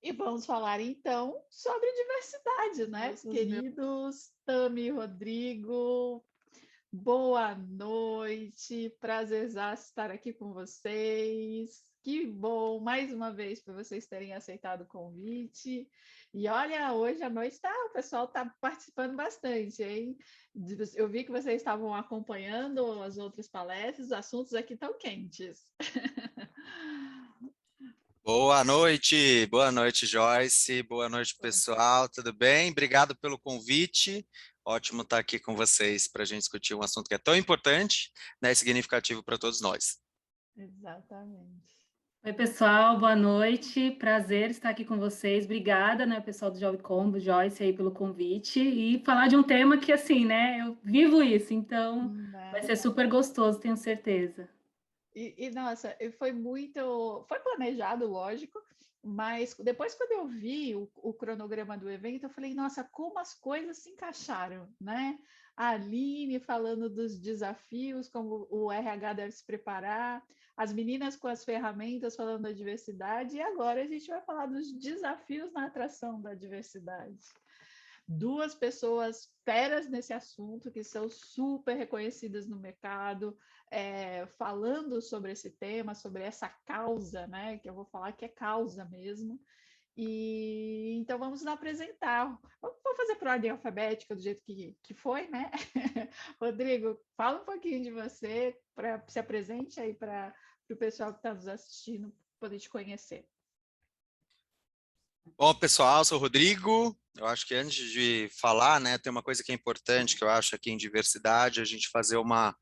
E vamos falar então sobre diversidade, né, Todos meus. queridos Tami e Rodrigo? Boa noite, prazerzaço estar aqui com vocês. Que bom, mais uma vez, para vocês terem aceitado o convite. E olha, hoje à noite o pessoal está participando bastante, hein? Eu vi que vocês estavam acompanhando as outras palestras, os assuntos aqui estão quentes. Boa noite, Joyce, boa noite, pessoal, tudo bem? Obrigado pelo convite, ótimo estar aqui com vocês para a gente discutir um assunto que é tão importante, né, e significativo para todos nós. Exatamente. Oi, pessoal, boa noite, prazer estar aqui com vocês, obrigada, né, pessoal do Jovem Combo, Joyce, aí pelo convite, e falar de um tema que, assim, né, eu vivo isso, então vai Né? ser super gostoso, tenho certeza. Nossa, foi planejado, lógico, mas depois quando eu vi o cronograma do evento, eu falei, nossa, como as coisas se encaixaram, né? A Aline falando dos desafios, como o RH deve se preparar, as meninas com as ferramentas falando da diversidade, e agora a gente vai falar dos desafios na atração da diversidade. Duas pessoas feras nesse assunto, que são super reconhecidas no mercado, falando sobre esse tema, sobre essa causa, né? Que eu vou falar que é causa mesmo. E então vamos nos apresentar. Vou fazer por ordem alfabética do jeito que foi, né? Rodrigo, fala um pouquinho de você, se apresente aí para o pessoal que está nos assistindo poder te conhecer. Bom, pessoal, sou o Rodrigo. Eu acho que antes de falar, né, tem uma coisa que é importante que eu acho aqui em diversidade, a gente fazer uma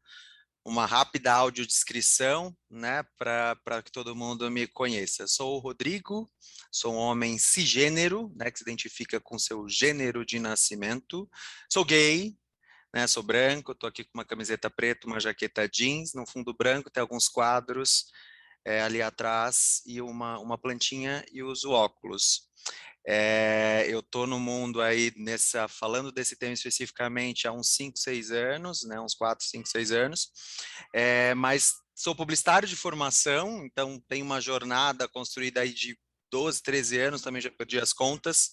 rápida audiodescrição, né, para que todo mundo me conheça. Sou o Rodrigo, sou um homem cisgênero, né, que se identifica com seu gênero de nascimento. Sou gay, né, sou branco, estou aqui com uma camiseta preta, uma jaqueta jeans, no fundo branco tem alguns quadros ali atrás e uma plantinha e uso óculos. Eu estou no mundo aí falando desse tema especificamente há uns 5, 6 anos, né, uns 4, 5, 6 anos, mas sou publicitário de formação, então tenho uma jornada construída aí de 12, 13 anos, também já perdi as contas,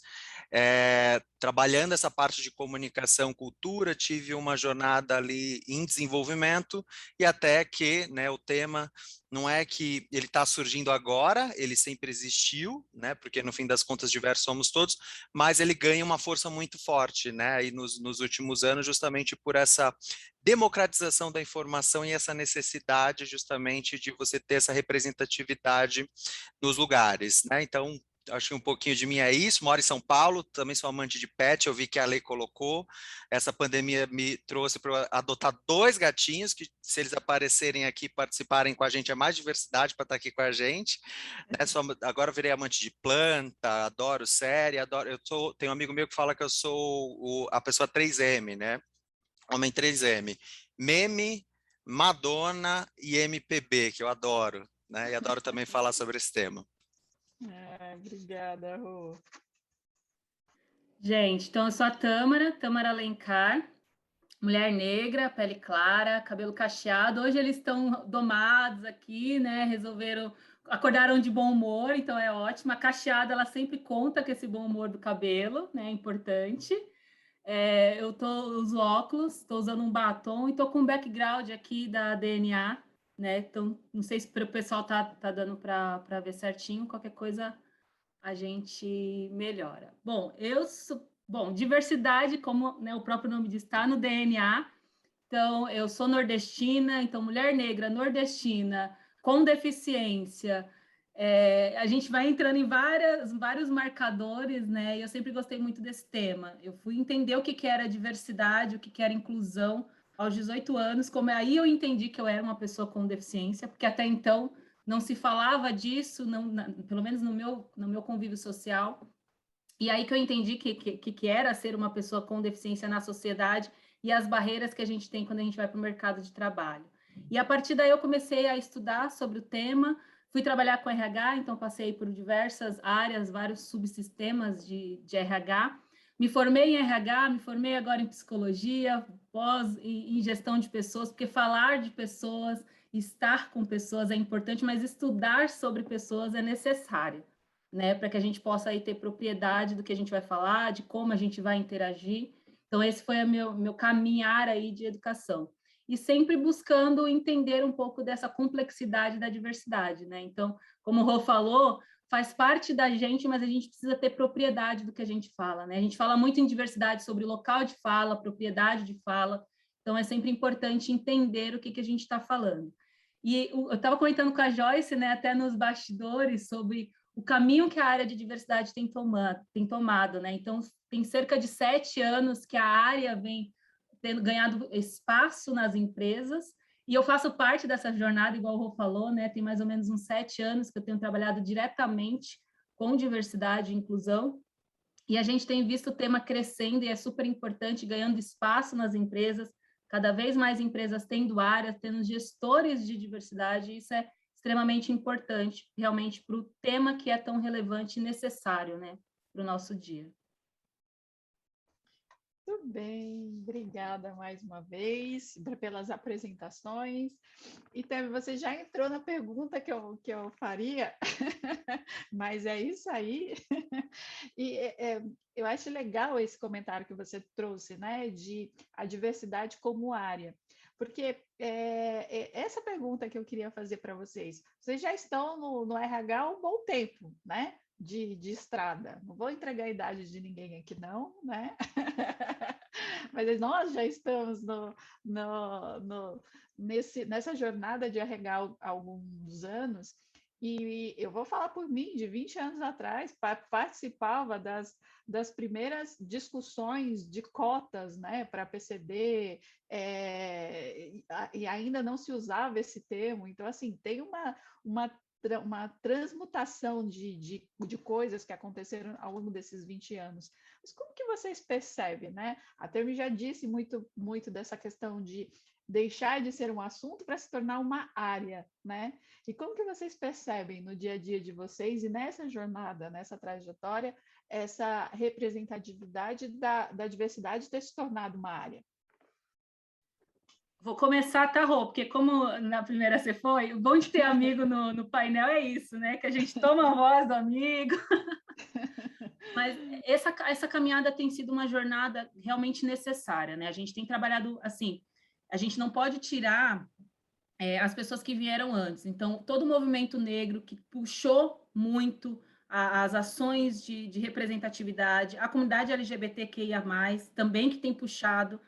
trabalhando essa parte de comunicação, cultura, tive uma jornada ali em desenvolvimento e até que, né, o tema não é que ele está surgindo agora, ele sempre existiu, né, porque no fim das contas diversos somos todos, mas ele ganha uma força muito forte, né, aí nos últimos anos, justamente por essa democratização da informação e essa necessidade justamente de você ter essa representatividade nos lugares, né, então acho que um pouquinho de mim é isso, moro em São Paulo, também sou amante de pet, eu vi que a lei colocou, essa pandemia me trouxe para adotar 2 gatinhos, que se eles aparecerem aqui, participarem com a gente, é mais diversidade para estar aqui com a gente, né? Agora eu virei amante de planta, adoro série, tenho um amigo meu que fala que eu sou a pessoa 3M, né? Homem 3M, meme, Madonna e MPB, que eu adoro, né? E adoro também falar sobre esse tema. Obrigada, Rô. Gente, então eu sou a Tâmara Alencar, mulher negra, pele clara, cabelo cacheado. Hoje eles estão domados aqui, né? Acordaram de bom humor, então é ótimo. A cacheada, ela sempre conta com esse bom humor do cabelo, né? É importante. Uso óculos, estou usando um batom e estou com um background aqui da DNA, né? Então, não sei se para o pessoal tá dando para ver certinho, qualquer coisa a gente melhora. Bom, diversidade, como, né, o próprio nome diz, está no DNA. Então, eu sou nordestina, então mulher negra nordestina com deficiência. A gente vai entrando em vários marcadores, né? E eu sempre gostei muito desse tema. Eu fui entender o que era diversidade, o que era inclusão aos 18 anos, como aí eu entendi que eu era uma pessoa com deficiência, porque até então não se falava disso, pelo menos no meu convívio social. E aí que eu entendi que era ser uma pessoa com deficiência na sociedade e as barreiras que a gente tem quando a gente vai para o mercado de trabalho. E a partir daí eu comecei a estudar sobre o tema, fui trabalhar com RH, então passei por diversas áreas, vários subsistemas de RH. Me formei em RH, me formei agora em psicologia, em gestão de pessoas, porque falar de pessoas, estar com pessoas é importante, mas estudar sobre pessoas é necessário. né, para que a gente possa aí ter propriedade do que a gente vai falar, de como a gente vai interagir. Então, esse foi o meu caminhar aí de educação. E sempre buscando entender um pouco dessa complexidade da diversidade, né? Então, como o Rô falou, faz parte da gente, mas a gente precisa ter propriedade do que a gente fala, né? A gente fala muito em diversidade sobre local de fala, propriedade de fala, então é sempre importante entender o que a gente está falando. E eu estava comentando com a Joyce, né, até nos bastidores, sobre o caminho que a área de diversidade tem tomado, né? Então, tem cerca de 7 anos que a área vem tendo ganhado espaço nas empresas, e eu faço parte dessa jornada, igual o Rô falou, né? Tem mais ou menos uns 7 anos que eu tenho trabalhado diretamente com diversidade e inclusão, e a gente tem visto o tema crescendo, e é super importante, ganhando espaço nas empresas, cada vez mais empresas tendo áreas, tendo gestores de diversidade, e isso é extremamente importante, realmente, para o tema que é tão relevante e necessário, né, para o nosso dia. Muito bem, obrigada mais uma vez pelas apresentações. E Tami, você já entrou na pergunta que eu faria, mas é isso aí. E eu acho legal esse comentário que você trouxe, né, de a diversidade como área. Porque essa pergunta que eu queria fazer para vocês, vocês já estão no RH há um bom tempo, né? De estrada. Não vou entregar a idade de ninguém aqui, não, né? Mas nós já estamos nessa jornada de RH há alguns anos, e eu vou falar por mim, de 20 anos atrás, participava das primeiras discussões de cotas, né, para PCD, e ainda não se usava esse termo, então, assim, tem uma transmutação de coisas que aconteceram ao longo desses 20 anos. Mas como que vocês percebem, né? A Tami já disse muito dessa questão de deixar de ser um assunto para se tornar uma área, né? E como que vocês percebem no dia a dia de vocês e nessa jornada, nessa trajetória, essa representatividade da diversidade ter se tornado uma área? Vou começar, tá, Rô? Porque como na primeira você foi, o bom de ter amigo no painel é isso, né? Que a gente toma a voz do amigo. Mas essa caminhada tem sido uma jornada realmente necessária, né? A gente tem trabalhado, assim, a gente não pode tirar as pessoas que vieram antes. Então, todo o movimento negro que puxou muito as ações de representatividade, a comunidade LGBTQIA+, também que tem puxado,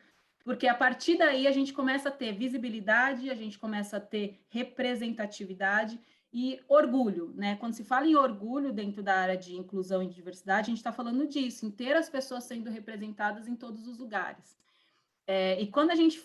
porque a partir daí a gente começa a ter visibilidade, a gente começa a ter representatividade e orgulho, né? Quando se fala em orgulho dentro da área de inclusão e diversidade, a gente está falando disso, em ter as pessoas sendo representadas em todos os lugares. E quando a gente...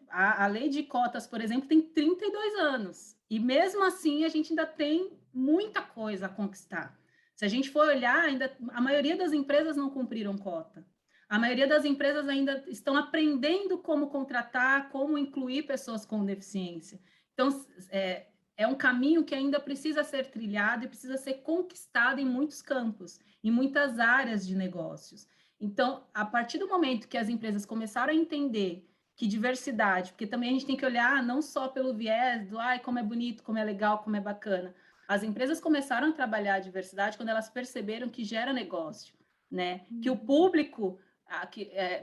a lei de cotas, por exemplo, tem 32 anos, e mesmo assim a gente ainda tem muita coisa a conquistar. Se a gente for olhar, ainda a maioria das empresas não cumpriram cota. A maioria das empresas ainda estão aprendendo como contratar, como incluir pessoas com deficiência. Então, é um caminho que ainda precisa ser trilhado e precisa ser conquistado em muitos campos, em muitas áreas de negócios. Então, a partir do momento que as empresas começaram a entender que diversidade, porque também a gente tem que olhar não só pelo viés do como é bonito, como é legal, como é bacana. As empresas começaram a trabalhar a diversidade quando elas perceberam que gera negócio, né? Que o público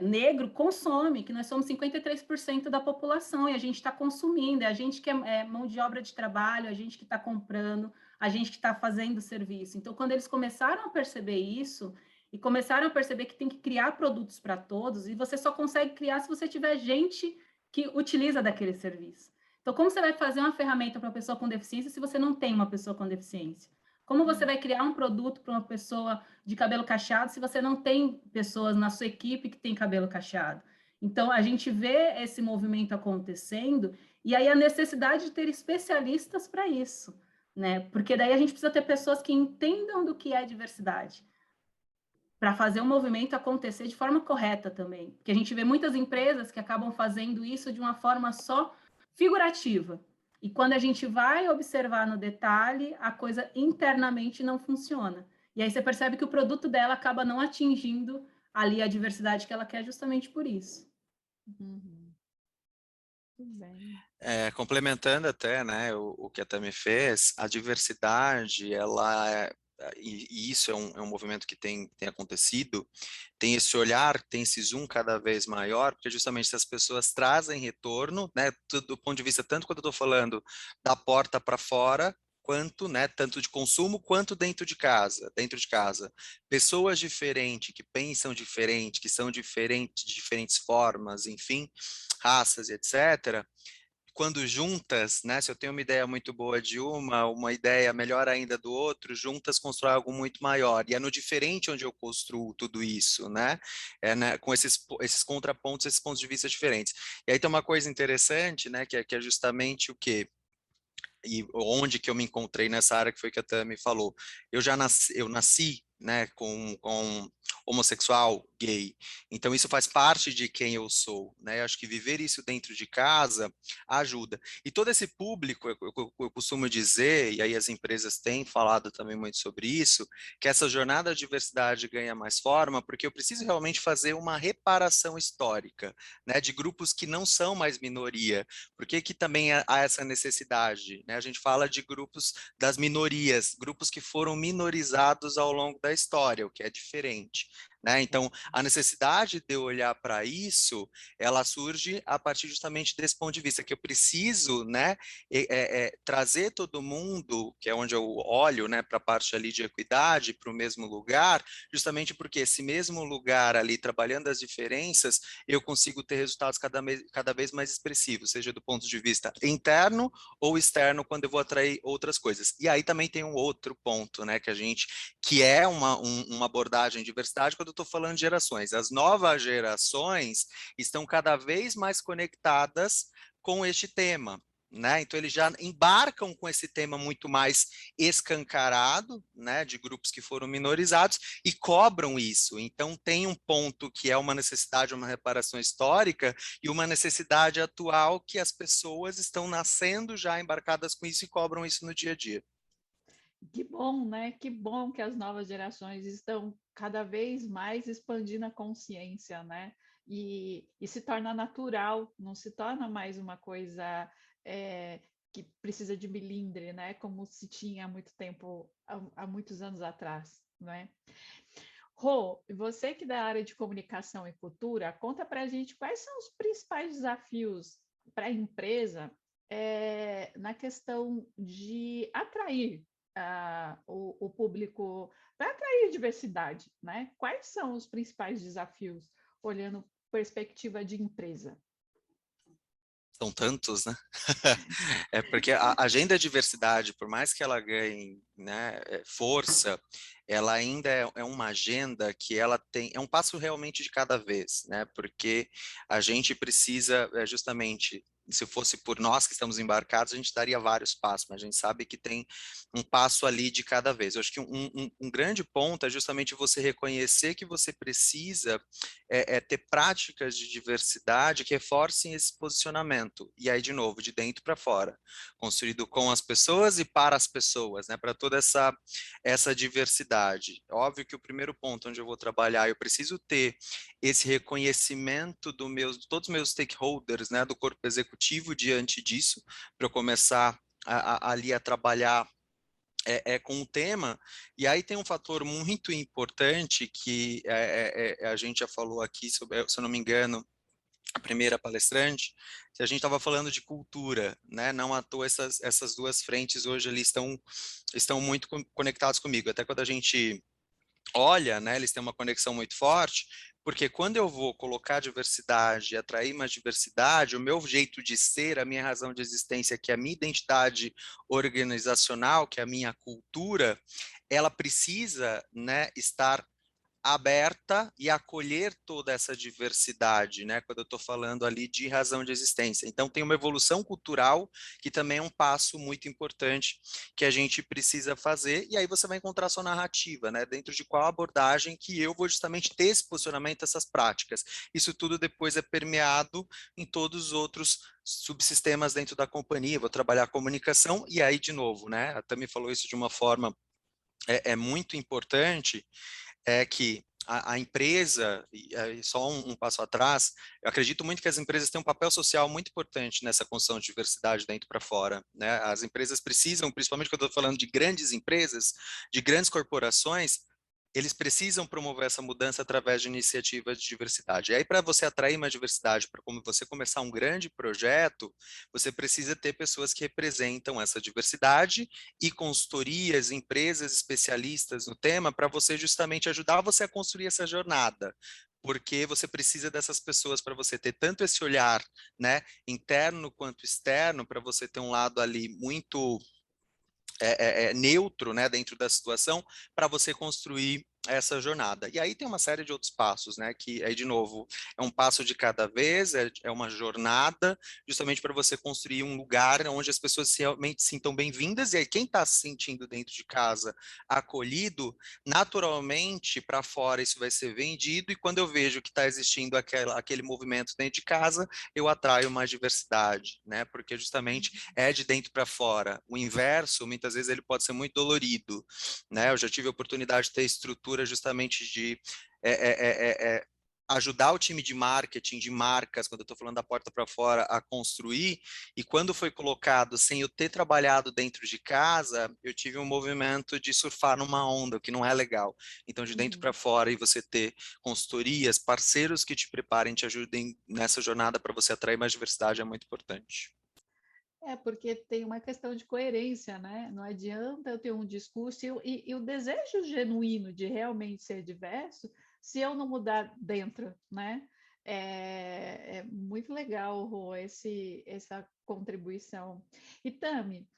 negro consome, que nós somos 53% da população e a gente está consumindo, é a gente que é mão de obra de trabalho, a gente que está comprando, a gente que está fazendo serviço. Então, quando eles começaram a perceber isso e começaram a perceber que tem que criar produtos para todos, e você só consegue criar se você tiver gente que utiliza daquele serviço. Então, como você vai fazer uma ferramenta para uma pessoa com deficiência se você não tem uma pessoa com deficiência? Como você vai criar um produto para uma pessoa de cabelo cacheado se você não tem pessoas na sua equipe que tem cabelo cacheado? Então, a gente vê esse movimento acontecendo e aí a necessidade de ter especialistas para isso, né? Porque daí a gente precisa ter pessoas que entendam do que é diversidade para fazer o movimento acontecer de forma correta também. Porque a gente vê muitas empresas que acabam fazendo isso de uma forma só figurativa. E quando a gente vai observar no detalhe, a coisa internamente não funciona. E aí você percebe que o produto dela acaba não atingindo ali a diversidade que ela quer justamente por isso. Uhum. Tudo bem. Complementando até, né, o que a Tami fez, a diversidade, ela e isso é um movimento que tem acontecido, tem esse olhar, tem esse zoom cada vez maior, porque justamente se as pessoas trazem retorno, né, do ponto de vista, tanto quando eu estou falando da porta para fora, quanto, né, tanto de consumo quanto dentro de casa, pessoas diferentes, que pensam diferente, que são diferentes de diferentes formas, enfim, raças, etc., quando juntas, né, se eu tenho uma ideia muito boa de uma ideia melhor ainda do outro, juntas constrói algo muito maior. E é no diferente onde eu construo tudo isso, né? Né, com esses contrapontos, esses pontos de vista diferentes. E aí tem uma coisa interessante, né, que é justamente o quê? E onde que eu me encontrei nessa área que foi que a Tami falou. Eu nasci, né, com homossexual, gay. Então isso faz parte de quem eu sou, né? Eu acho que viver isso dentro de casa ajuda. E todo esse público, eu costumo dizer, e aí as empresas têm falado também muito sobre isso, que essa jornada de diversidade ganha mais forma, porque eu preciso realmente fazer uma reparação histórica, né, de grupos que não são mais minoria. Por que que também há essa necessidade, né? A gente fala de grupos das minorias, grupos que foram minorizados ao longo da história, o que é diferente, né? Então, a necessidade de eu olhar para isso, ela surge a partir justamente desse ponto de vista, que eu preciso, né, trazer todo mundo, que é onde eu olho, né, para a parte ali de equidade, para o mesmo lugar, justamente porque esse mesmo lugar ali, trabalhando as diferenças, eu consigo ter resultados cada vez mais expressivos, seja do ponto de vista interno ou externo, quando eu vou atrair outras coisas. E aí também tem um outro ponto, né, que é uma abordagem de diversidade quando eu estou falando de gerações. As novas gerações estão cada vez mais conectadas com este tema, né? Então eles já embarcam com esse tema muito mais escancarado, né, de grupos que foram minorizados e cobram isso. Então tem um ponto que é uma necessidade, uma reparação histórica e uma necessidade atual que as pessoas estão nascendo já embarcadas com isso e cobram isso no dia a dia. Que bom, né? Que bom que as novas gerações estão cada vez mais expandindo a consciência, né? E se torna natural, não se torna mais uma coisa que precisa de milindre, né? Como se tinha há muito tempo, há muitos anos atrás, né? Rô, você que é da área de comunicação e cultura, conta para a gente quais são os principais desafios para a empresa na questão de atrair o público, para atrair diversidade, né? Quais são os principais desafios, olhando perspectiva de empresa? São tantos, né? É porque a agenda de diversidade, por mais que ela ganhe, né, força, ela ainda é uma agenda que ela tem, é um passo realmente de cada vez, né? Porque a gente precisa justamente, se fosse por nós que estamos embarcados, a gente daria vários passos, mas a gente sabe que tem um passo ali de cada vez. Eu acho que um grande ponto é justamente você reconhecer que você precisa ter práticas de diversidade que reforcem esse posicionamento. E aí, de novo, de dentro para fora, construído com as pessoas e para as pessoas, né? Para toda essa diversidade. Óbvio que o primeiro ponto onde eu vou trabalhar, eu preciso ter esse reconhecimento de todos os meus stakeholders, né? Do corpo executivo diante disso, para eu começar ali a trabalhar com o tema, e aí tem um fator muito importante que a gente já falou aqui, sobre, se eu não me engano, a primeira palestrante, que a gente estava falando de cultura, né? Não à toa essas duas frentes hoje ali estão muito conectadas comigo, até quando a gente olha, né, eles têm uma conexão muito forte, porque quando eu vou colocar diversidade, atrair mais diversidade, o meu jeito de ser, a minha razão de existência, que é a minha identidade organizacional, que é a minha cultura, ela precisa, né, estar aberta e acolher toda essa diversidade, né? Quando eu estou falando ali de razão de existência. Então, tem uma evolução cultural que também é um passo muito importante que a gente precisa fazer, e aí você vai encontrar a sua narrativa, né? Dentro de qual abordagem que eu vou justamente ter esse posicionamento, essas práticas. Isso tudo depois é permeado em todos os outros subsistemas dentro da companhia. Vou trabalhar a comunicação, e aí, de novo, né? A Tami falou isso de uma forma muito importante, é que a empresa, e só um passo atrás, eu acredito muito que as empresas têm um papel social muito importante nessa construção de diversidade dentro para fora, né? As empresas precisam, principalmente quando eu estou falando de grandes empresas, de grandes corporações, eles precisam promover essa mudança através de iniciativas de diversidade. E aí, para você atrair mais diversidade, para como você começar um grande projeto, você precisa ter pessoas que representam essa diversidade e consultorias, empresas especialistas no tema, para você justamente ajudar você a construir essa jornada. Porque você precisa dessas pessoas para você ter tanto esse olhar, né, interno quanto externo, para você ter um lado ali muito neutro, né, dentro da situação, para você construir essa jornada. E aí tem uma série de outros passos, né, que aí, de novo, é um passo de cada vez, é uma jornada, justamente para você construir um lugar onde as pessoas realmente se sintam bem-vindas, e aí quem está se sentindo dentro de casa acolhido, naturalmente, para fora isso vai ser vendido, e quando eu vejo que está existindo aquele movimento dentro de casa, eu atraio mais diversidade, né, porque justamente é de dentro para fora. O inverso, muitas vezes, ele pode ser muito dolorido, né? Eu já tive a oportunidade de ter estrutura justamente de ajudar o time de marketing, de marcas, quando eu estou falando da porta para fora, a construir, e quando foi colocado, sem eu ter trabalhado dentro de casa, eu tive um movimento de surfar numa onda, o que não é legal. Então, de dentro para fora, e você ter consultorias, parceiros que te preparem, te ajudem nessa jornada para você atrair mais diversidade é muito importante. Porque tem uma questão de coerência, né? Não adianta eu ter um discurso e o desejo genuíno de realmente ser diverso se eu não mudar dentro, né? É muito legal, Rô, essa contribuição. E Tami,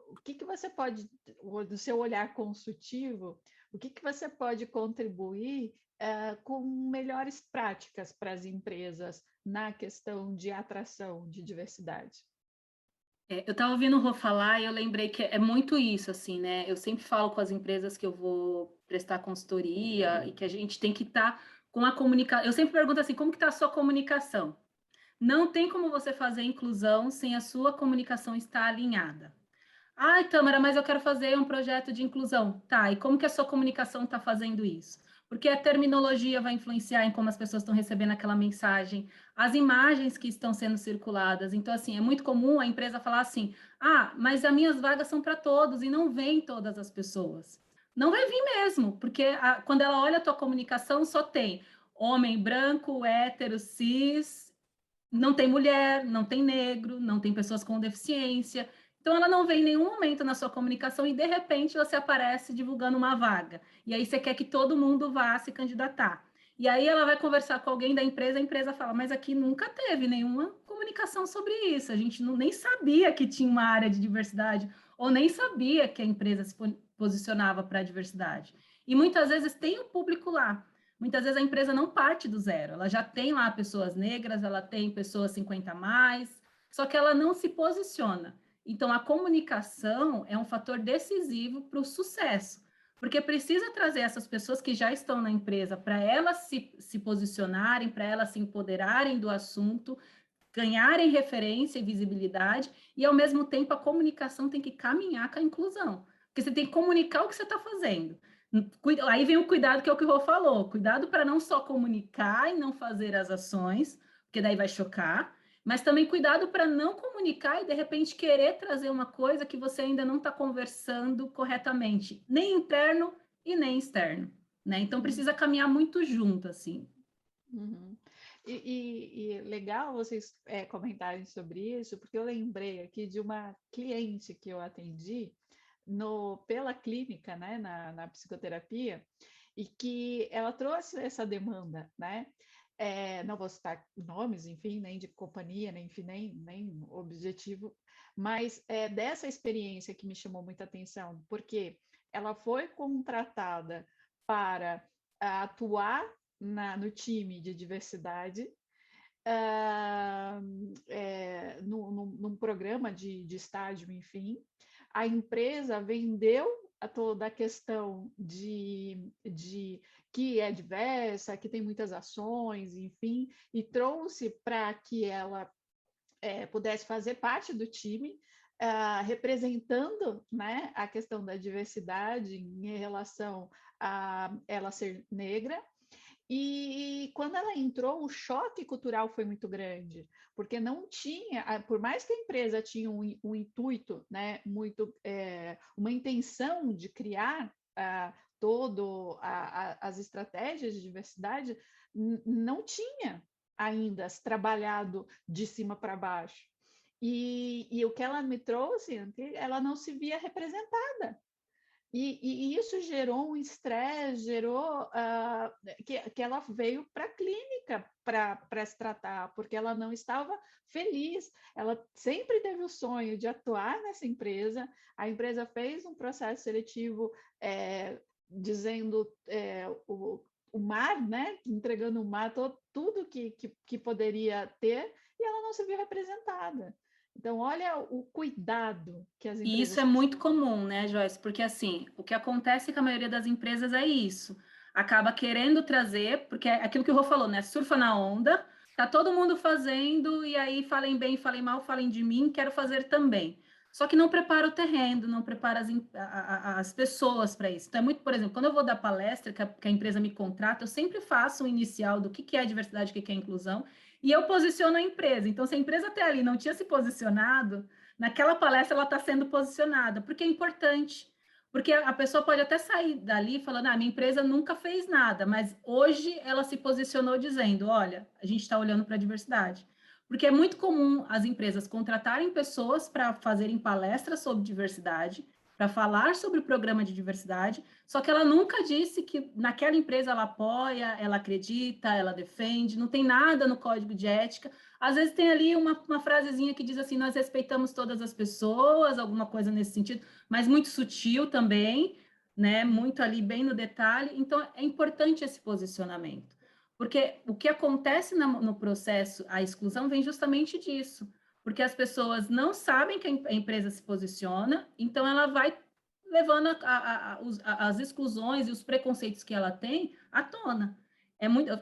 o que você pode, do seu olhar consultivo, o que você pode contribuir com melhores práticas para as empresas na questão de atração de diversidade? Eu estava ouvindo o Rô falar e eu lembrei que é muito isso, assim, né? Eu sempre falo com as empresas que eu vou prestar consultoria e que a gente tem que estar com a comunicação. Eu sempre pergunto assim, como que está a sua comunicação? Não tem como você fazer inclusão sem a sua comunicação estar alinhada. Ai, Tâmara, mas eu quero fazer um projeto de inclusão. Tá, e como que a sua comunicação está fazendo isso? Porque a terminologia vai influenciar em como as pessoas estão recebendo aquela mensagem, as imagens que estão sendo circuladas. Então, assim, é muito comum a empresa falar assim: ah, mas as minhas vagas são para todos e não vem todas as pessoas. Não vai vir mesmo, porque quando ela olha a tua comunicação, só tem homem branco, hétero, cis, não tem mulher, não tem negro, não tem pessoas com deficiência. Então, ela não vem em nenhum momento na sua comunicação e, de repente, você aparece divulgando uma vaga. E aí você quer que todo mundo vá se candidatar. E aí ela vai conversar com alguém da empresa, a empresa fala, mas aqui nunca teve nenhuma comunicação sobre isso. A gente nem sabia que tinha uma área de diversidade, ou nem sabia que a empresa se posicionava para a diversidade. E muitas vezes tem o público lá. Muitas vezes a empresa não parte do zero, ela já tem lá pessoas negras, ela tem pessoas 50 a mais, só que ela não se posiciona. Então, a comunicação é um fator decisivo para o sucesso, porque precisa trazer essas pessoas que já estão na empresa para elas se posicionarem, para elas se empoderarem do assunto, ganharem referência e visibilidade, e ao mesmo tempo a comunicação tem que caminhar com a inclusão, porque você tem que comunicar o que você está fazendo. Aí vem o cuidado, que é o que o Rô falou, cuidado para não só comunicar e não fazer as ações, porque daí vai chocar, mas também cuidado para não comunicar e de repente querer trazer uma coisa que você ainda não está conversando corretamente, nem interno e nem externo, né? Então precisa caminhar muito junto, assim. Uhum. E legal vocês comentarem sobre isso, porque eu lembrei aqui de uma cliente que eu atendi pela clínica, né, na psicoterapia, e que ela trouxe essa demanda, né? Não vou citar nomes, enfim, nem de companhia, nem, enfim, nem objetivo, mas dessa experiência que me chamou muita atenção, porque ela foi contratada para atuar no time de diversidade, num programa de estágio, enfim. A empresa vendeu toda a questão de que é diversa, que tem muitas ações, enfim, e trouxe para que ela pudesse fazer parte do time, representando, né, a questão da diversidade em relação a ela ser negra. E quando ela entrou, o choque cultural foi muito grande, porque não tinha, por mais que a empresa tinha um intuito, né, muito, uma intenção de criar todo as estratégias de diversidade, não tinha ainda trabalhado de cima para baixo. E o que ela me trouxe, ela não se via representada. E isso gerou um estresse, gerou que ela veio para a clínica para se tratar, porque ela não estava feliz. Ela sempre teve o sonho de atuar nessa empresa. A empresa fez um processo seletivo dizendo o mar, né? Entregando o mar, tudo que poderia ter, e ela não se viu representada. Então, olha o cuidado que as E isso empresas é muito precisam. comum, né, Joyce? Porque assim, o que acontece com a maioria das empresas é isso. Acaba querendo trazer, porque é aquilo que o Rô falou, né? Surfa na onda, tá todo mundo fazendo, e aí falem bem, falem mal, falem de mim, quero fazer também. Só que não prepara o terreno, não prepara as pessoas para isso. Então, é muito, por exemplo, quando eu vou dar palestra, que a empresa me contrata, eu sempre faço um inicial do que é diversidade, o que é inclusão, e eu posiciono a empresa. Então, se a empresa até ali não tinha se posicionado, naquela palestra ela está sendo posicionada, porque é importante. Porque a pessoa pode até sair dali falando, minha empresa nunca fez nada, mas hoje ela se posicionou dizendo, olha, a gente está olhando para a diversidade. Porque é muito comum as empresas contratarem pessoas para fazerem palestras sobre diversidade, para falar sobre o programa de diversidade, só que ela nunca disse que naquela empresa ela apoia, ela acredita, ela defende, não tem nada no código de ética. Às vezes tem ali uma frasezinha que diz assim, nós respeitamos todas as pessoas, alguma coisa nesse sentido, mas muito sutil também, né? Muito ali bem no detalhe. Então, é importante esse posicionamento. Porque o que acontece no processo, a exclusão vem justamente disso. Porque as pessoas não sabem que a empresa se posiciona, então ela vai levando as exclusões e os preconceitos que ela tem à tona.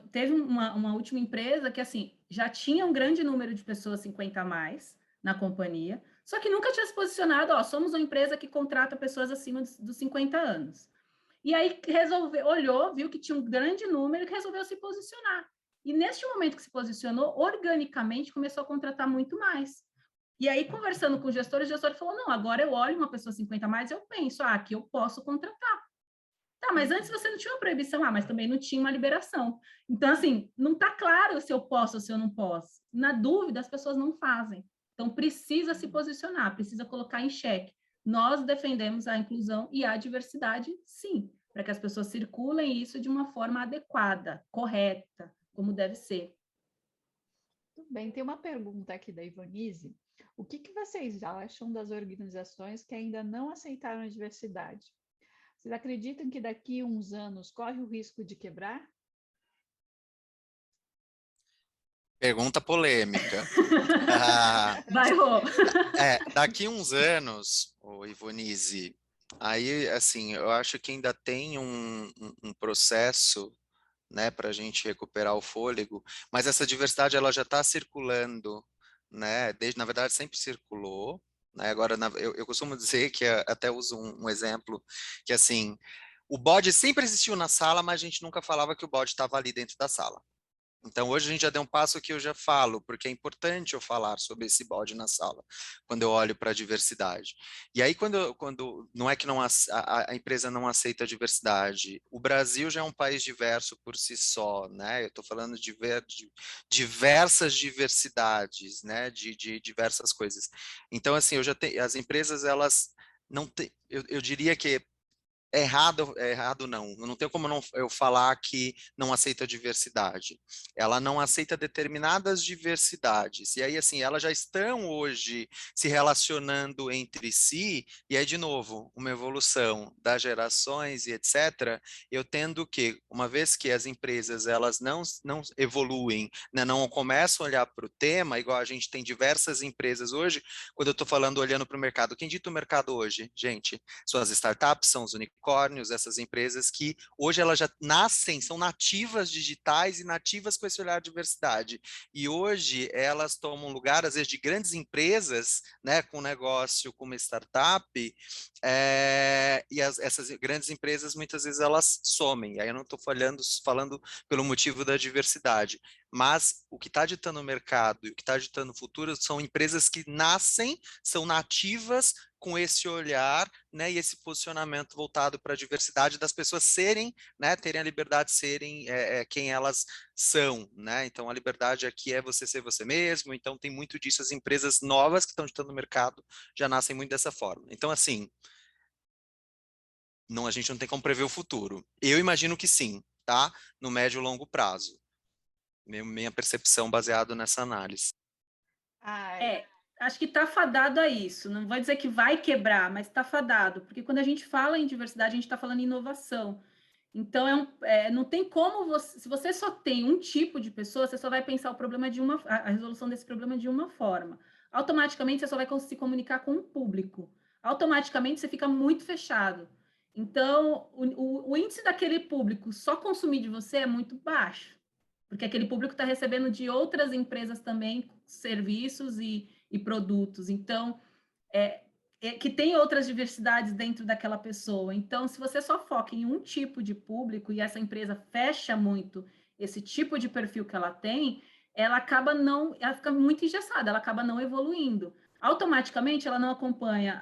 Teve uma última empresa que, assim, já tinha um grande número de pessoas 50 a mais na companhia, só que nunca tinha se posicionado, somos uma empresa que contrata pessoas acima dos 50 anos. E aí olhou, viu que tinha um grande número e resolveu se posicionar. E neste momento que se posicionou, organicamente começou a contratar muito mais. E aí, conversando com o gestor falou, não, agora eu olho uma pessoa 50 a mais e eu penso, aqui eu posso contratar. Tá, mas antes você não tinha uma proibição, mas também não tinha uma liberação. Então, assim, não está claro se eu posso ou se eu não posso. Na dúvida, as pessoas não fazem. Então, precisa se posicionar, precisa colocar em xeque. Nós defendemos a inclusão e a diversidade, sim, para que as pessoas circulem isso de uma forma adequada, correta, como deve ser. Tudo bem, tem uma pergunta aqui da Ivonise. O que vocês acham das organizações que ainda não aceitaram a diversidade? Vocês acreditam que daqui a uns anos corre o risco de quebrar? Pergunta polêmica. Vai, Rô. Daqui uns anos, Ivonise, aí, assim, eu acho que ainda tem um processo, né, para a gente recuperar o fôlego, mas essa diversidade ela já está circulando, né, na verdade sempre circulou, né, agora eu costumo dizer que até uso um exemplo, que assim, o bode sempre existiu na sala, mas a gente nunca falava que o bode estava ali dentro da sala. Então, hoje a gente já deu um passo que eu já falo, porque é importante eu falar sobre esse bode na sala, quando eu olho para a diversidade. E aí, quando não é que a empresa não aceita a diversidade, o Brasil já é um país diverso por si só, né? Eu estou falando de diversas diversidades, né? De diversas coisas. Então, assim, as empresas, elas não têm, eu diria que errado não tem como eu falar que não aceita diversidade. Ela não aceita determinadas diversidades. E aí, assim, elas já estão hoje se relacionando entre si, e aí, de novo, uma evolução das gerações e etc., eu tendo que, uma vez que as empresas elas não evoluem, né, não começam a olhar para o tema, igual a gente tem diversas empresas hoje, quando eu estou falando olhando para o mercado, quem dita o mercado hoje, gente? São as startups, são os unicórnios, unicórnios, essas empresas que hoje elas já nascem, são nativas digitais e nativas com esse olhar de diversidade. E hoje elas tomam lugar, às vezes, de grandes empresas, né, com negócio, com uma startup, e essas grandes empresas, muitas vezes, elas somem. Aí eu não estou falando pelo motivo da diversidade, mas o que está ditando o mercado e o que está ditando o futuro são empresas que nascem, são nativas com esse olhar, né, e esse posicionamento voltado para a diversidade das pessoas serem, né, terem a liberdade de serem quem elas são, né? Então a liberdade aqui é você ser você mesmo. Então tem muito disso. As empresas novas que estão ditando o mercado já nascem muito dessa forma. Então assim, a gente não tem como prever o futuro. Eu imagino que sim, tá? No médio e longo prazo. Minha percepção baseada nessa análise. Acho que está fadado a isso. Não vou dizer que vai quebrar, mas está fadado. Porque quando a gente fala em diversidade, a gente está falando em inovação. Então, não tem como se você só tem um tipo de pessoa, você só vai pensar o problema a resolução desse problema de uma forma. Automaticamente, você só vai se comunicar com o público. Automaticamente, você fica muito fechado. Então, o índice daquele público só consumir de você é muito baixo, porque aquele público está recebendo de outras empresas também serviços e produtos. Então, que tem outras diversidades dentro daquela pessoa. Então, se você só foca em um tipo de público e essa empresa fecha muito esse tipo de perfil que ela tem, ela fica muito engessada, ela acaba não evoluindo. Automaticamente, ela não acompanha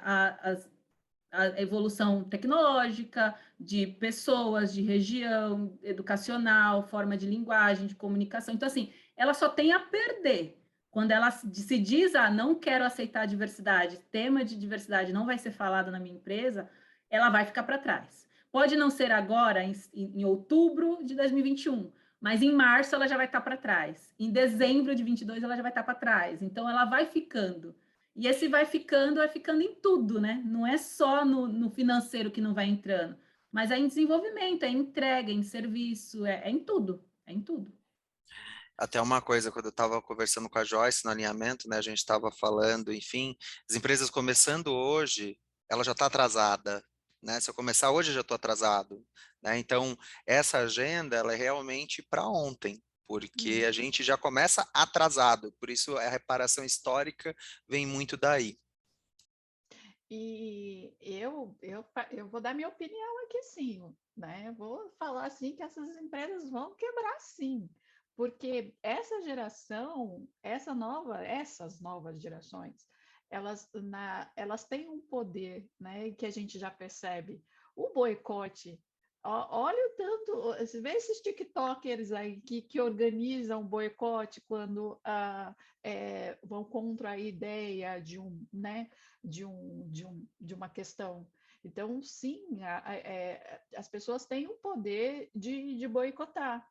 a evolução tecnológica, de pessoas, de região, educacional, forma de linguagem, de comunicação. Então, assim, ela só tem a perder. Quando ela se diz, não quero aceitar a diversidade, tema de diversidade não vai ser falado na minha empresa, ela vai ficar para trás. Pode não ser agora, em outubro de 2021, mas em março ela já vai estar para trás. Em dezembro de 22 ela já vai estar para trás. Então, ela vai ficando. E esse vai ficando em tudo, né? Não é só no financeiro que não vai entrando, mas é em desenvolvimento, é em entrega, em serviço, é em tudo, é em tudo. Até uma coisa, quando eu estava conversando com a Joyce no alinhamento, né, a gente estava falando, enfim, as empresas começando hoje, ela já está atrasada, né? Se eu começar hoje, eu já estou atrasado, né? Então, essa agenda, ela é realmente para ontem, porque a gente já começa atrasado, por isso a reparação histórica vem muito daí. E eu vou dar minha opinião aqui, sim, né? Vou falar assim que essas empresas vão quebrar, sim, porque essa geração, essas novas gerações, elas têm um poder, né? Que a gente já percebe. O boicote, olha o tanto, você vê esses TikTokers aí que organizam boicote quando vão contra a ideia de né? De uma questão. Então, sim, as pessoas têm o poder de boicotar.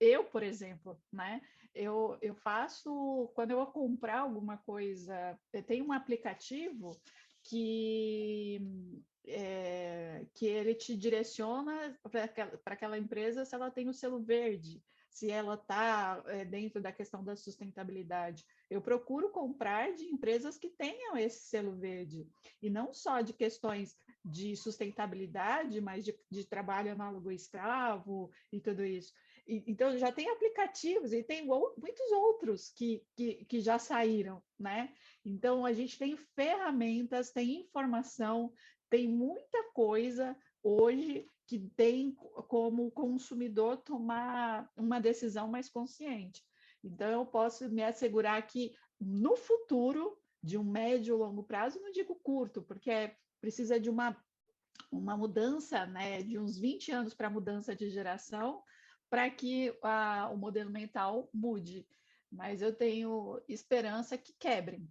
Eu, por exemplo, né? Eu faço, quando eu vou comprar alguma coisa, eu tenho um aplicativo que ele te direciona para aquela empresa se ela tem o selo verde, se ela está dentro da questão da sustentabilidade. Eu procuro comprar de empresas que tenham esse selo verde, e não só de questões de sustentabilidade, mas de trabalho análogo escravo e tudo isso. Então, já tem aplicativos e tem muitos outros que já saíram, né? Então, a gente tem ferramentas, tem informação, tem muita coisa hoje que tem como o consumidor tomar uma decisão mais consciente. Então, eu posso me assegurar que no futuro, de um médio ou longo prazo, não digo curto, porque precisa de uma mudança, né, de uns 20 anos para mudança de geração, para que o modelo mental mude. Mas eu tenho esperança que quebrem.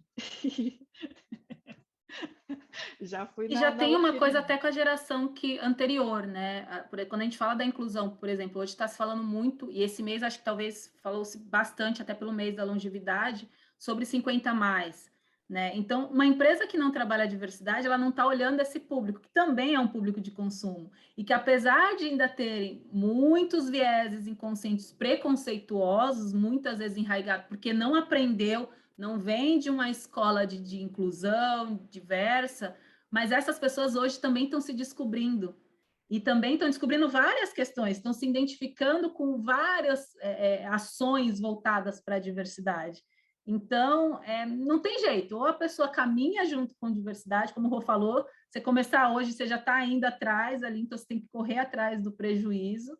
Já fui E já tem uma coisa loucura. até com a geração anterior, né? Quando a gente fala da inclusão, por exemplo, hoje está se falando muito, e esse mês acho que talvez falou-se bastante, até pelo mês da longevidade, sobre 50 mais, né? Então, uma empresa que não trabalha a diversidade, ela não está olhando esse público, que também é um público de consumo, e que apesar de ainda terem muitos vieses inconscientes preconceituosos, muitas vezes enraigados, porque não aprendeu, não vem de uma escola de inclusão diversa, mas essas pessoas hoje também estão se descobrindo, e também estão descobrindo várias questões, estão se identificando com várias ações voltadas para a diversidade. Então, não tem jeito, ou a pessoa caminha junto com a diversidade, como o Rô falou, você começar hoje, você já está indo atrás ali, então você tem que correr atrás do prejuízo,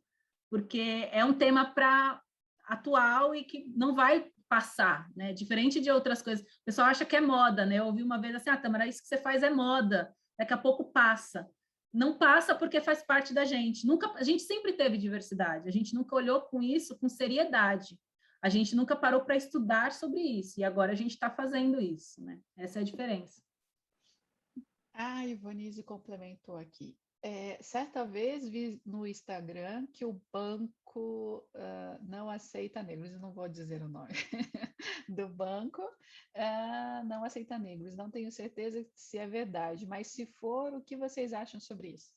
porque é um tema para atual e que não vai passar, né? Diferente de outras coisas. O pessoal acha que é moda, né? Eu ouvi uma vez assim, Tâmara, isso que você faz é moda, daqui a pouco passa. Não passa porque faz parte da gente. A gente sempre teve diversidade, a gente nunca olhou com isso com seriedade. A gente nunca parou para estudar sobre isso, e agora a gente está fazendo isso, né? Essa é a diferença. A Ivonise complementou aqui. Certa vez vi no Instagram que o banco não aceita negros, eu não vou dizer o nome do banco, não aceita negros. Não tenho certeza se é verdade, mas se for, o que vocês acham sobre isso?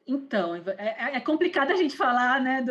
Então, é complicado a gente falar, né,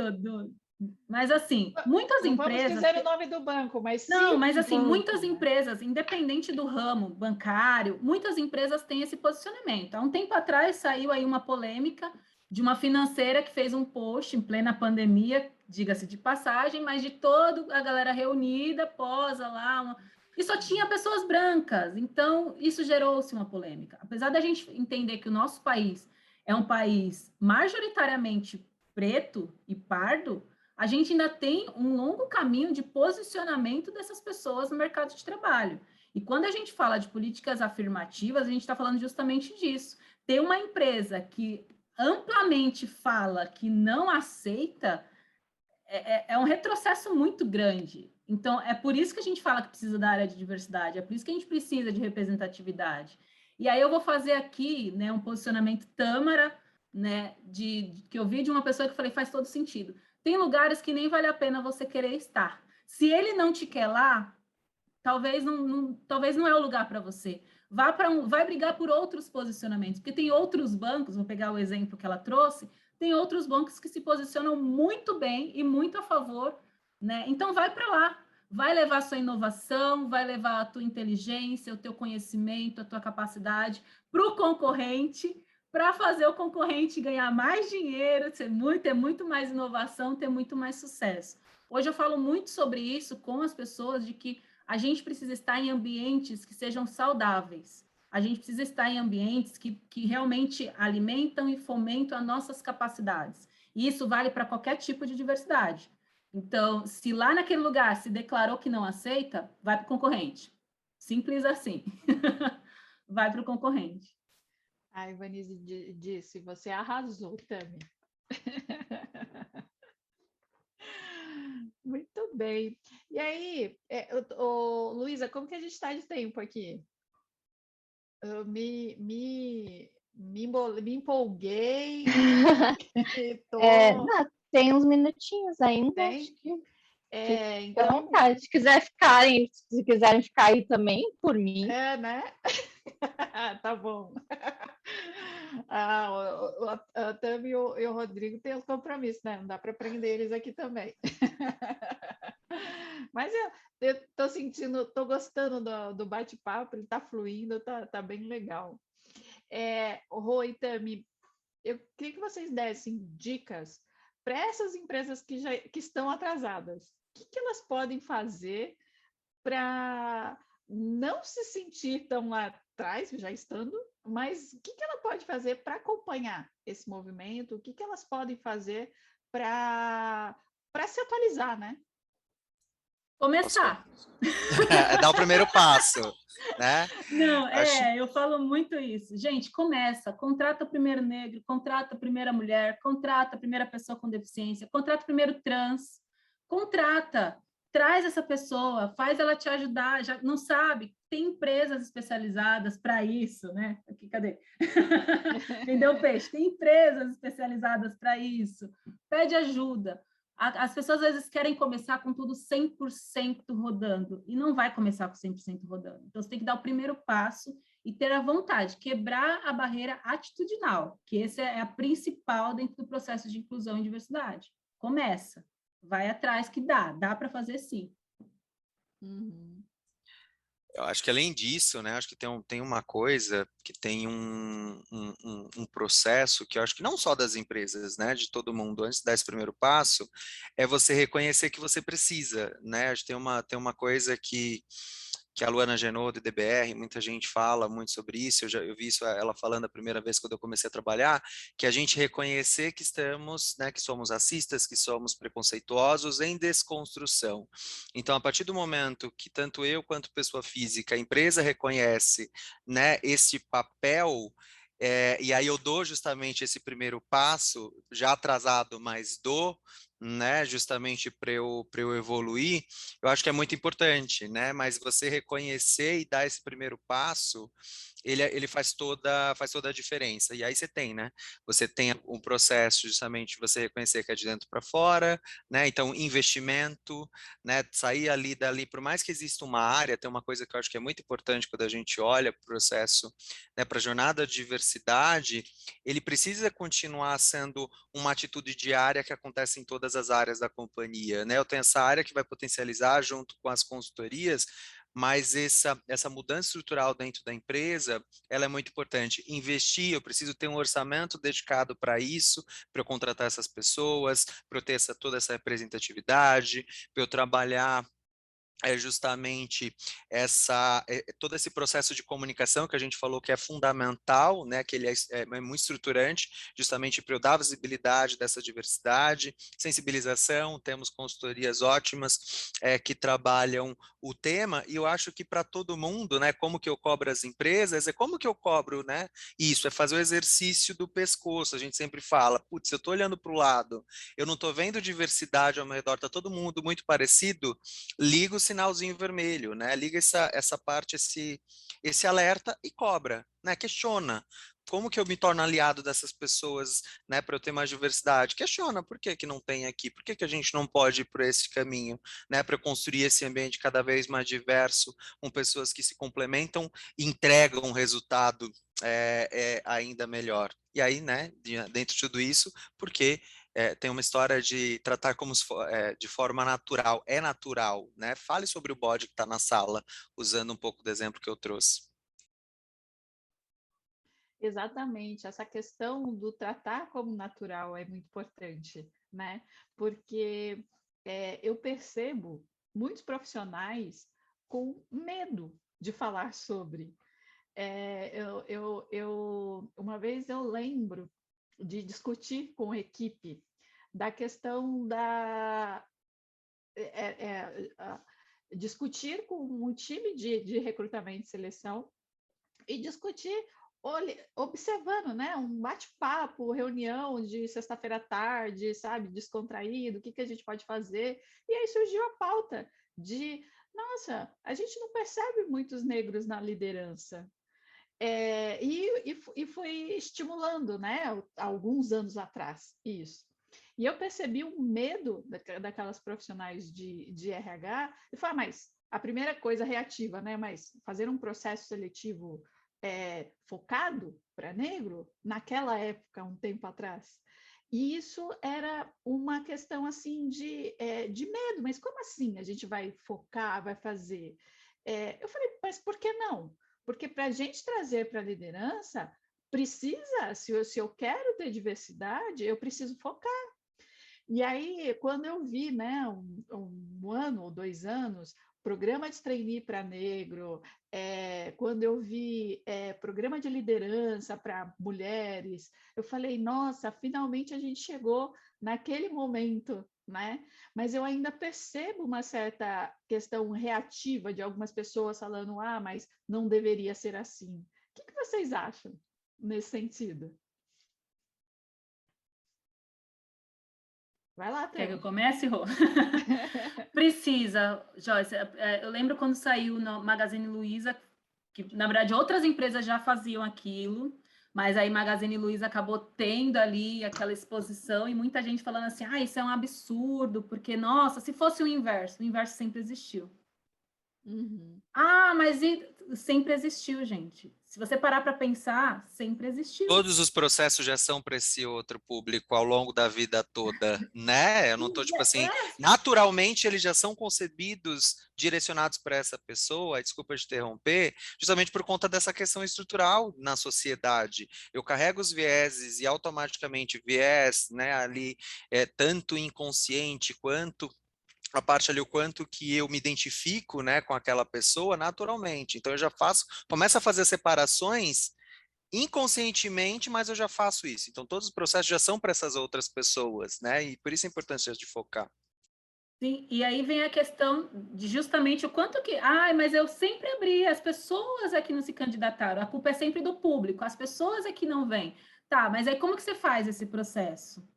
mas assim, muitas Não empresas... vamos dizer o nome do banco, mas Não, sim mas assim, banco, muitas né? empresas, independente do ramo bancário, muitas empresas têm esse posicionamento. Há um tempo atrás saiu aí uma polêmica de uma financeira que fez um post em plena pandemia, diga-se de passagem, mas de toda a galera reunida, posa lá, e só tinha pessoas brancas. Então, isso gerou-se uma polêmica. Apesar da gente entender que o nosso país é um país majoritariamente preto e pardo, a gente ainda tem um longo caminho de posicionamento dessas pessoas no mercado de trabalho. E quando a gente fala de políticas afirmativas, a gente está falando justamente disso. Ter uma empresa que amplamente fala que não aceita é um retrocesso muito grande. Então, é por isso que a gente fala que precisa da área de diversidade, é por isso que a gente precisa de representatividade. E aí eu vou fazer aqui, né, um posicionamento Tâmara, né, que eu vi de uma pessoa que eu falei, faz todo sentido. Tem lugares que nem vale a pena você querer estar. Se ele não te quer lá, talvez não é o lugar para você. Vai brigar por outros posicionamentos, porque tem outros bancos, vou pegar o exemplo que ela trouxe, tem outros bancos que se posicionam muito bem e muito a favor, né? Então vai para lá, vai levar sua inovação, vai levar a tua inteligência, o teu conhecimento, a tua capacidade para o concorrente, para fazer o concorrente ganhar mais dinheiro, ter muito mais inovação, ter muito mais sucesso. Hoje eu falo muito sobre isso com as pessoas, de que a gente precisa estar em ambientes que sejam saudáveis. A gente precisa estar em ambientes que realmente alimentam e fomentam as nossas capacidades. E isso vale para qualquer tipo de diversidade. Então, se lá naquele lugar se declarou que não aceita, vai para o concorrente. Simples assim. Vai para o concorrente. A Ivanise disse, você arrasou, Tami. Muito bem. E aí, Luísa, como que a gente está de tempo aqui? Eu me empolguei. Não, tem uns minutinhos ainda. Tem? Acho que então... à vontade. Se quiserem ficar aí também, por mim. Né? Tá bom. A Tami e o Rodrigo têm os compromissos, né? Não dá para prender eles aqui também. Mas eu tô sentindo, tô gostando do bate-papo, ele tá fluindo, tá bem legal. Rô e Tami, eu queria que vocês dessem dicas para essas empresas que estão atrasadas. O que elas podem fazer para não se sentir tão lá atrás, já estando, mas o que ela pode fazer para acompanhar esse movimento? O que elas podem fazer para se atualizar, né? Começar. Dar o primeiro passo, né? Não, eu falo muito isso. Gente, começa, contrata o primeiro negro, contrata a primeira mulher, contrata a primeira pessoa com deficiência, contrata o primeiro trans, contrata, traz essa pessoa, faz ela te ajudar, já não sabe, tem empresas especializadas para isso, né? Aqui, cadê? Vendeu peixe, tem empresas especializadas para isso, pede ajuda. As pessoas às vezes querem começar com tudo 100% rodando, e não vai começar com 100% rodando. Então, você tem que dar o primeiro passo e ter a vontade, quebrar a barreira atitudinal, que essa é a principal dentro do processo de inclusão e diversidade. Começa, vai atrás que dá para fazer sim. Uhum. Eu acho que além disso, né, acho que tem uma coisa, que tem um processo que eu acho que não só das empresas, né, de todo mundo, antes de dar esse primeiro passo, é você reconhecer que você precisa, né, acho que tem uma coisa que a Luana Genot, do DBR, muita gente fala muito sobre isso, eu vi isso ela falando a primeira vez quando eu comecei a trabalhar, que a gente reconhecer que estamos, né, que somos racistas, que somos preconceituosos em desconstrução. Então, a partir do momento que tanto eu quanto pessoa física, a empresa reconhece, né, esse papel, e aí eu dou justamente esse primeiro passo, já atrasado, mas dou, né, justamente para eu evoluir, eu acho que é muito importante, né, mas você reconhecer e dar esse primeiro passo, ele faz toda a diferença, e aí você tem um processo justamente de você reconhecer que é de dentro para fora, né, então investimento, né, sair ali dali, por mais que exista uma área, tem uma coisa que eu acho que é muito importante quando a gente olha para o processo, né, para a jornada de diversidade, ele precisa continuar sendo uma atitude diária que acontece em todas as áreas da companhia, né? Eu tenho essa área que vai potencializar junto com as consultorias, mas essa mudança estrutural dentro da empresa, ela é muito importante. Investir, eu preciso ter um orçamento dedicado para isso, para eu contratar essas pessoas, para eu ter toda essa representatividade, para eu trabalhar justamente todo esse processo de comunicação que a gente falou que é fundamental, né, que ele é muito estruturante, justamente para eu dar visibilidade dessa diversidade, sensibilização, temos consultorias ótimas que trabalham o tema, e eu acho que para todo mundo, né, como que eu cobro as empresas, é como que eu cobro, né, isso, é fazer o exercício do pescoço, a gente sempre fala, putz, eu estou olhando para o lado, eu não estou vendo diversidade ao meu redor, está todo mundo muito parecido, liga o sinalzinho vermelho, né? Liga essa parte, esse alerta e cobra, né? Questiona. Como que eu me torno aliado dessas pessoas, né, para eu ter mais diversidade? Questiona, por que que não tem aqui? Por que que a gente não pode ir por esse caminho, né, para construir esse ambiente cada vez mais diverso, com pessoas que se complementam e entregam um resultado ainda melhor. E aí, né, dentro de tudo isso, porque tem uma história de tratar como de forma natural, é natural, né? Fale sobre o bode que está na sala, usando um pouco do exemplo que eu trouxe. Exatamente, essa questão do tratar como natural é muito importante, né? Porque eu percebo muitos profissionais com medo de falar sobre. Uma vez eu lembro de discutir com a equipe da questão discutir com um time de recrutamento e seleção e discutir observando, né? Um bate-papo, reunião de sexta-feira à tarde, sabe, descontraído, o que a gente pode fazer. E aí surgiu a pauta de, nossa, a gente não percebe muitos negros na liderança. E foi estimulando, né, alguns anos atrás, isso. E eu percebi um medo daquelas profissionais de RH, e falar, mas a primeira coisa reativa, né, mas fazer um processo seletivo focado para negro, naquela época, um tempo atrás. E isso era uma questão assim de medo, mas como assim a gente vai focar, vai fazer? Eu falei, mas por que não? Porque para a gente trazer para a liderança, precisa, se eu quero ter diversidade, eu preciso focar. E aí, quando eu vi, né, um ano ou 2 anos, programa de trainee para negro, quando eu vi programa de liderança para mulheres, eu falei, nossa, finalmente a gente chegou naquele momento, né? Mas eu ainda percebo uma certa questão reativa de algumas pessoas falando, ah, mas não deveria ser assim. O que vocês acham nesse sentido? Vai lá, Quer que eu Tânia. comece, Rô? Precisa, Joyce. Eu lembro quando saiu no Magazine Luiza, que na verdade outras empresas já faziam aquilo, mas aí Magazine Luiza acabou tendo ali aquela exposição e muita gente falando assim, ah, isso é um absurdo, porque, nossa, se fosse o inverso sempre existiu. Uhum. Ah, mas sempre existiu, gente. Se você parar para pensar, sempre existiu. Todos os processos já são para esse outro público ao longo da vida toda, né? Eu não estou, tipo assim, naturalmente eles já são concebidos, direcionados para essa pessoa, desculpa te interromper, justamente por conta dessa questão estrutural na sociedade. Eu carrego os vieses e automaticamente viés, né, ali, tanto inconsciente quanto a parte ali, o quanto que eu me identifico, né, com aquela pessoa naturalmente. Então eu já começo a fazer separações inconscientemente, mas eu já faço isso. Então todos os processos já são para essas outras pessoas, né? E por isso a importância de focar. Sim, e aí vem a questão de justamente o quanto que, mas eu sempre abri, as pessoas é que não se candidataram, a culpa é sempre do público, as pessoas é que não vêm. Tá, mas aí como que você faz esse processo?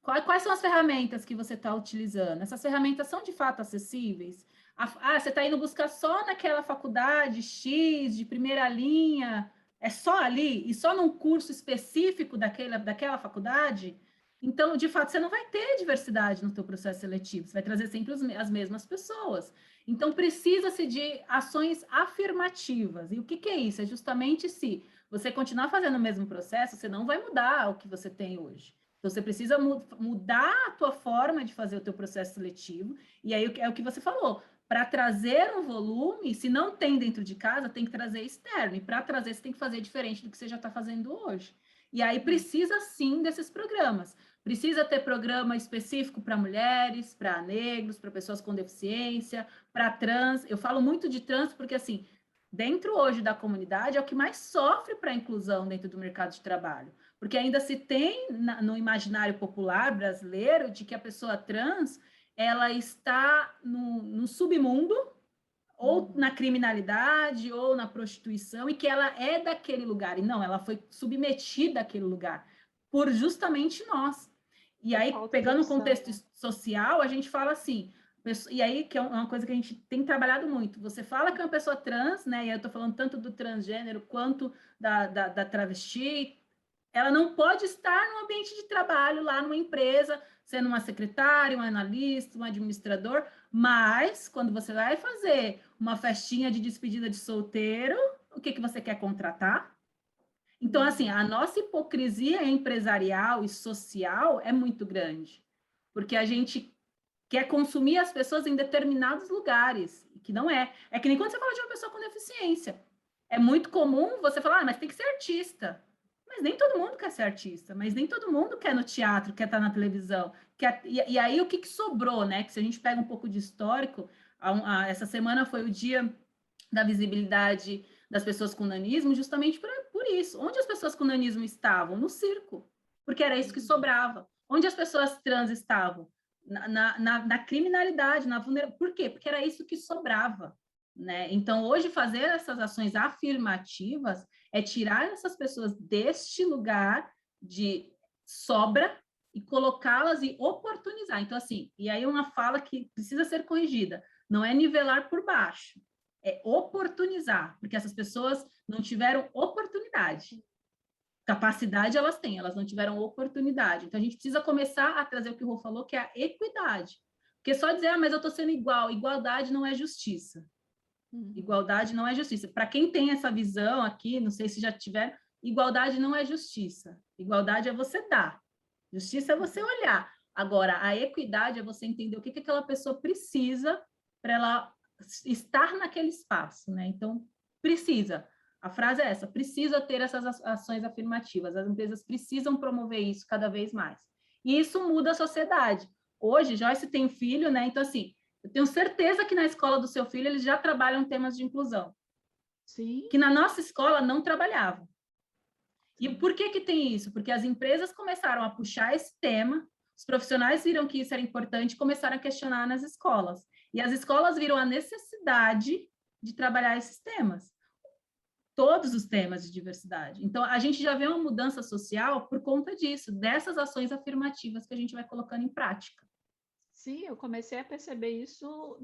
Quais são as ferramentas que você está utilizando? Essas ferramentas são de fato acessíveis? Você está indo buscar só naquela faculdade X, de primeira linha, é só ali, e só num curso específico daquela faculdade? Então, de fato, você não vai ter diversidade no teu processo seletivo, você vai trazer sempre as mesmas pessoas. Então, precisa-se de ações afirmativas. E o que é isso? É justamente se você continuar fazendo o mesmo processo, você não vai mudar o que você tem hoje. Então, você precisa mudar a tua forma de fazer o teu processo seletivo, e aí é o que você falou, para trazer um volume, se não tem dentro de casa, tem que trazer externo, e para trazer, você tem que fazer diferente do que você já está fazendo hoje. E aí precisa, sim, desses programas. Precisa ter programa específico para mulheres, para negros, para pessoas com deficiência, para trans. Eu falo muito de trans porque, assim, dentro hoje da comunidade é o que mais sofre para a inclusão dentro do mercado de trabalho. Porque ainda se tem no imaginário popular brasileiro de que a pessoa trans ela está no submundo, ou na criminalidade, ou na prostituição, e que ela é daquele lugar. E não, ela foi submetida àquele lugar, por justamente nós. E aí, pegando o contexto social, a gente fala assim, e aí, que é uma coisa que a gente tem trabalhado muito, você fala que é uma pessoa trans, né, e eu estou falando tanto do transgênero, quanto da travesti, ela não pode estar no ambiente de trabalho, lá numa empresa, sendo uma secretária, um analista, um administrador, mas quando você vai fazer uma festinha de despedida de solteiro, o que você quer contratar? Então, assim, a nossa hipocrisia empresarial e social é muito grande, porque a gente quer consumir as pessoas em determinados lugares, que não é. É que nem quando você fala de uma pessoa com deficiência. É muito comum você falar, mas tem que ser artista. Mas nem todo mundo quer ser artista, mas nem todo mundo quer no teatro, quer estar na televisão. E aí o que sobrou, né? Que se a gente pega um pouco de histórico, essa semana foi o dia da visibilidade das pessoas com nanismo, justamente por isso. Onde as pessoas com nanismo estavam? No circo, porque era isso que sobrava. Onde as pessoas trans estavam? Na criminalidade, na vulnerabilidade. Por quê? Porque era isso que sobrava. Né? Então, hoje, fazer essas ações afirmativas é tirar essas pessoas deste lugar de sobra e colocá-las e oportunizar. Então, assim, e aí uma fala que precisa ser corrigida, não é nivelar por baixo, é oportunizar, porque essas pessoas não tiveram oportunidade. Capacidade elas têm, elas não tiveram oportunidade. Então, a gente precisa começar a trazer o que o Rô falou, que é a equidade. Porque só dizer, mas eu estou sendo igual, igualdade não é justiça. Igualdade não é justiça. Para quem tem essa visão aqui, não sei se já tiver, igualdade não é justiça. Igualdade é você dar. Justiça é você olhar. Agora, a equidade é você entender o que aquela pessoa precisa para ela estar naquele espaço, né? Então, precisa. A frase é essa, precisa ter essas ações afirmativas. As empresas precisam promover isso cada vez mais. E isso muda a sociedade. Hoje, Joyce tem filho, né? Então, assim, eu tenho certeza que na escola do seu filho eles já trabalham temas de inclusão. Sim. Que na nossa escola não trabalhavam. E por que tem isso? Porque as empresas começaram a puxar esse tema, os profissionais viram que isso era importante e começaram a questionar nas escolas. E as escolas viram a necessidade de trabalhar esses temas. Todos os temas de diversidade. Então, a gente já vê uma mudança social por conta disso, dessas ações afirmativas que a gente vai colocando em prática. Sim, eu comecei a perceber isso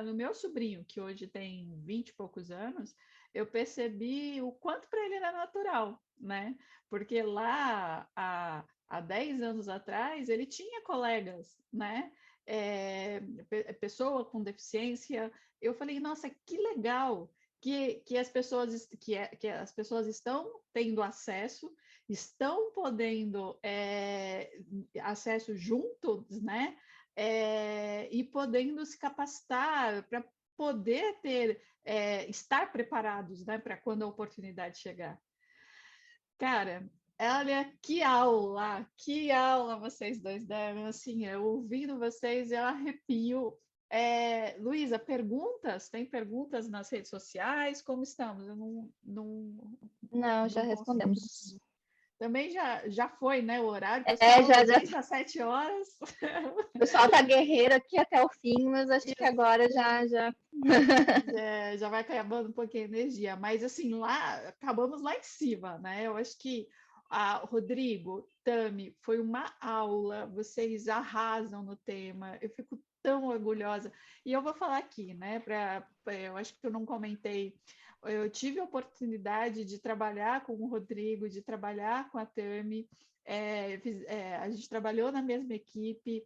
no meu sobrinho, que hoje tem 20 e poucos anos. Eu percebi o quanto para ele era natural, né? Porque lá, há 10 anos atrás, ele tinha colegas, né? Pessoa com deficiência. Eu falei, nossa, que legal que as pessoas que as pessoas estão tendo acesso, estão podendo acesso juntos, né? E podendo se capacitar para poder estar preparados, né? Para quando a oportunidade chegar. Cara, olha, que aula vocês dois deram, assim, eu ouvindo vocês, eu arrepio. Luísa, perguntas? Tem perguntas nas redes sociais? Como estamos? Eu Não, já não respondemos. Também já foi, né, o horário, já desde as 7 horas. O pessoal tá guerreiro aqui até o fim, mas acho que agora já vai acabando um pouquinho a energia. Mas, assim, acabamos lá em cima, né? Eu acho que Rodrigo, Tami, foi uma aula, vocês arrasam no tema, eu fico tão orgulhosa. E eu vou falar aqui, né? Eu acho que eu não comentei. Eu tive a oportunidade de trabalhar com o Rodrigo, de trabalhar com a Tami. A gente trabalhou na mesma equipe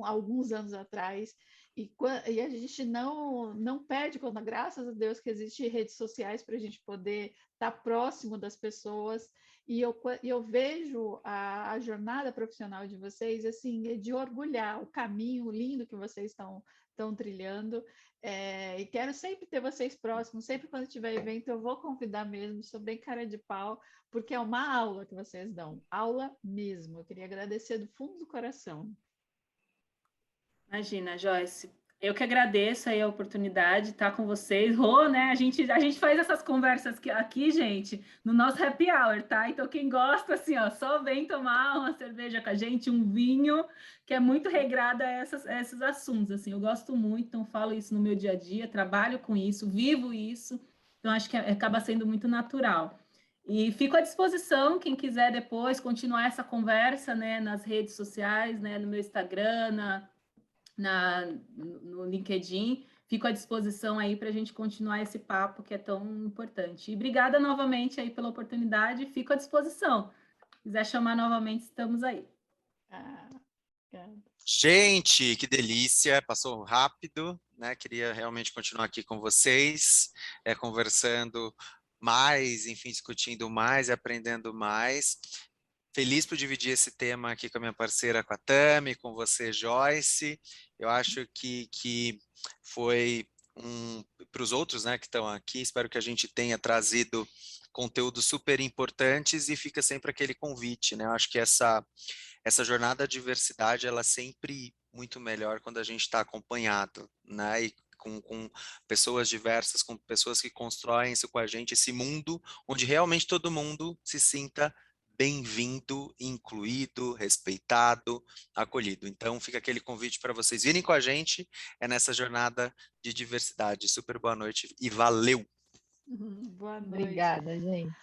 alguns anos atrás. E a gente não perde quando, graças a Deus, que existem redes sociais para a gente poder estar próximo das pessoas. E eu vejo a jornada profissional de vocês, assim, de orgulhar o caminho lindo que vocês estão trilhando. E quero sempre ter vocês próximos, sempre quando tiver evento eu vou convidar mesmo, sou bem cara de pau, porque é uma aula que vocês dão, aula mesmo. Eu queria agradecer do fundo do coração. Imagina, Joyce. Eu que agradeço aí a oportunidade de estar com vocês. Né? A gente faz essas conversas aqui, gente, no nosso happy hour, tá? Então, quem gosta, assim, ó, só vem tomar uma cerveja com a gente, um vinho, que é muito regrada a esses assuntos, assim. Eu gosto muito, então falo isso no meu dia a dia, trabalho com isso, vivo isso. Então, acho que acaba sendo muito natural. E fico à disposição, quem quiser depois continuar essa conversa, né, nas redes sociais, né, no meu Instagram, no LinkedIn, fico à disposição aí para a gente continuar esse papo que é tão importante. E obrigada novamente aí pela oportunidade, fico à disposição. Se quiser chamar novamente, estamos aí. Gente, que delícia, passou rápido, né? Queria realmente continuar aqui com vocês, conversando mais, enfim, discutindo mais e aprendendo mais. Feliz por dividir esse tema aqui com a minha parceira, com a Tami, com você, Joyce. Eu acho que foi para os outros, né, que estão aqui, espero que a gente tenha trazido conteúdos super importantes e fica sempre aquele convite, né? Eu acho que essa jornada da diversidade, ela é sempre muito melhor quando a gente está acompanhado, né? E com pessoas diversas, com pessoas que constroem isso com a gente, esse mundo onde realmente todo mundo se sinta bem-vindo, incluído, respeitado, acolhido. Então, fica aquele convite para vocês virem com a gente, nessa jornada de diversidade. Super boa noite e valeu! Boa noite. Obrigada, gente.